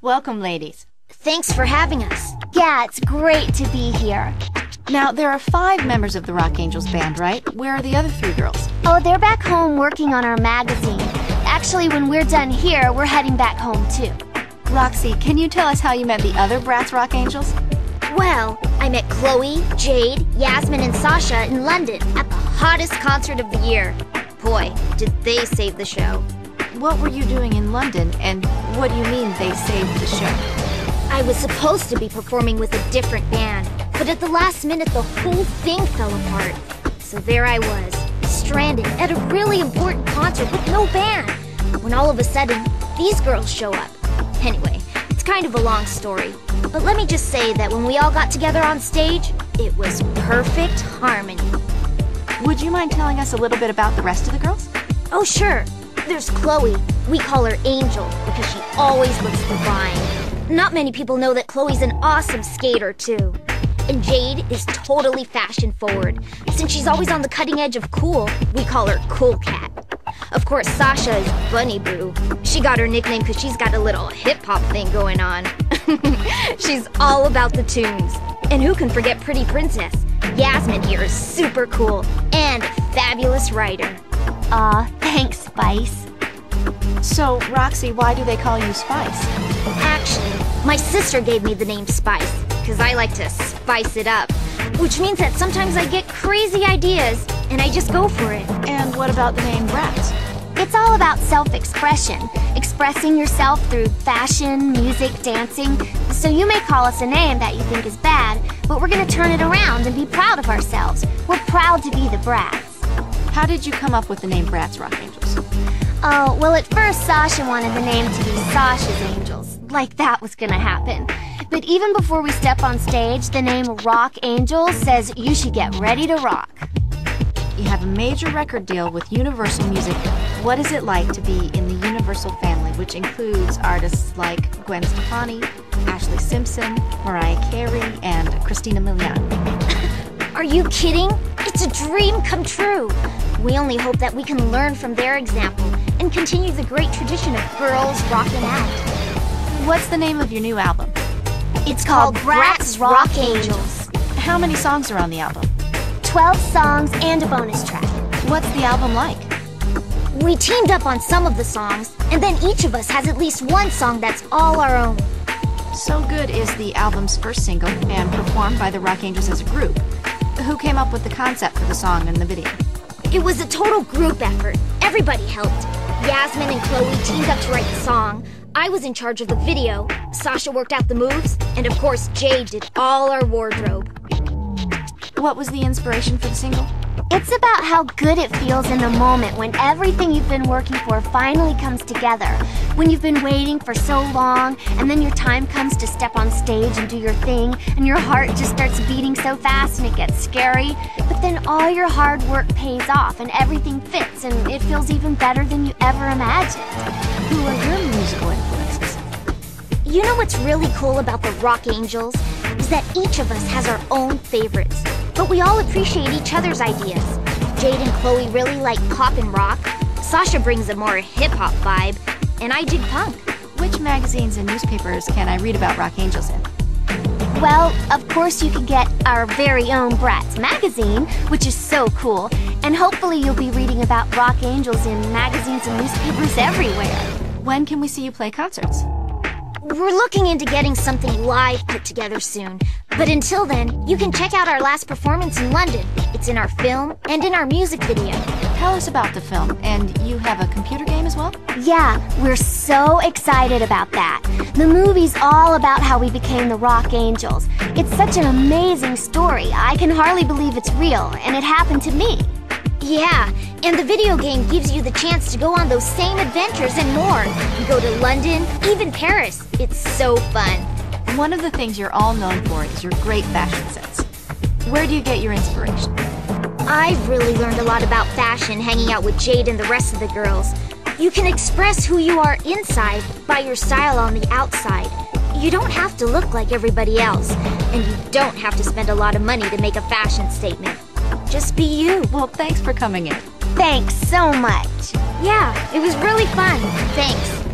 Welcome, ladies. Thanks for having us. Yeah, it's great to be here. Now, there are 5 members of the Rock Angels band, right? Where are the other 3 girls? Oh, they're back home working on our magazine. Actually, when we're done here, we're heading back home too. Roxy, can you tell us how you met the other Bratz Rock Angels? Well, I met Chloe, Jade, Yasmin, and Sasha in London at the hottest concert of the year. Boy, did they save the show. What were you doing in London, and what do you mean they saved the show? I was supposed to be performing with a different band, but at the last minute the whole thing fell apart. So there I was, stranded at a really important concert with no band, when all of a sudden, these girls show up. Anyway, it's kind of a long story, but let me just say that when we all got together on stage, it was perfect harmony. Would you mind telling us a little bit about the rest of the girls? Oh sure, there's Chloe. We call her Angel because she always looks divine. Not many people know that Chloe's an awesome skater too. And Jade is totally fashion forward. Since she's always on the cutting edge of cool, we call her Cool Cat. Of course, Sasha is Bunny Boo. She got her nickname because she's got a little hip-hop thing going on. She's all about the tunes. And who can forget Pretty Princess? Yasmin here is super cool and a fabulous writer. Aw, thanks, Spice. So, Roxy, why do they call you Spice? Actually, my sister gave me the name Spice because I like to spice it up, which means that sometimes I get crazy ideas and I just go for it. And what about the name Bratz? It's all about self-expression, expressing yourself through fashion, music, dancing. So you may call us a name that you think is bad, but we're gonna turn it around and be proud of ourselves. We're proud to be the Bratz. How did you come up with the name Bratz Rock Angels? Oh, well at first Sasha wanted the name to be Sasha's Angels, like that was gonna happen. But even before we step on stage, the name Rock Angels says you should get ready to rock. You have a major record deal with Universal Music. What is it like to be in the Universal family, which includes artists like Gwen Stefani, Ashlee Simpson, Mariah Carey, and Christina Milian? Are you kidding? It's a dream come true. We only hope that we can learn from their example and continue the great tradition of girls rocking out. What's the name of your new album? It's called Bratz Rock Angels. How many songs are on the album? 12 songs and a bonus track. What's the album like? We teamed up on some of the songs, and then each of us has at least one song that's all our own. So Good is the album's first single and performed by the Rock Angels as a group. Who came up with the concept for the song and the video? It was a total group effort. Everybody helped. Yasmin and Chloe teamed up to write the song. I was in charge of the video. Sasha worked out the moves. And of course, Jade did all our wardrobe. What was the inspiration for the single? It's about how good it feels in the moment when everything you've been working for finally comes together. When you've been waiting for so long, and then your time comes to step on stage and do your thing, and your heart just starts beating so fast and it gets scary. But then all your hard work pays off and everything fits and it feels even better than you ever imagined. Who are your musical influences? You know what's really cool about the Rock Angels? Is that each of us has our own favorites. But we all appreciate each other's ideas. Jade and Chloe really like pop and rock. Sasha brings a more hip-hop vibe. And I dig punk. Which magazines and newspapers can I read about Rock Angels in? Well, of course you can get our very own Bratz magazine, which is so cool. And hopefully you'll be reading about Rock Angels in magazines and newspapers everywhere. When can we see you play concerts? We're looking into getting something live put together soon. But until then, you can check out our last performance in London. It's in our film and in our music video. Tell us about the film. And you have a computer game as well? Yeah, we're so excited about that. The movie's all about how we became the Rock Angels. It's such an amazing story. I can hardly believe it's real, and it happened to me. Yeah, and the video game gives you the chance to go on those same adventures and more. You go to London, even Paris. It's so fun. One of the things you're all known for is your great fashion sense. Where do you get your inspiration? I've really learned a lot about fashion hanging out with Jade and the rest of the girls. You can express who you are inside by your style on the outside. You don't have to look like everybody else, and you don't have to spend a lot of money to make a fashion statement. Just be you. Well, thanks for coming in. Thanks so much. Yeah, it was really fun. Thanks.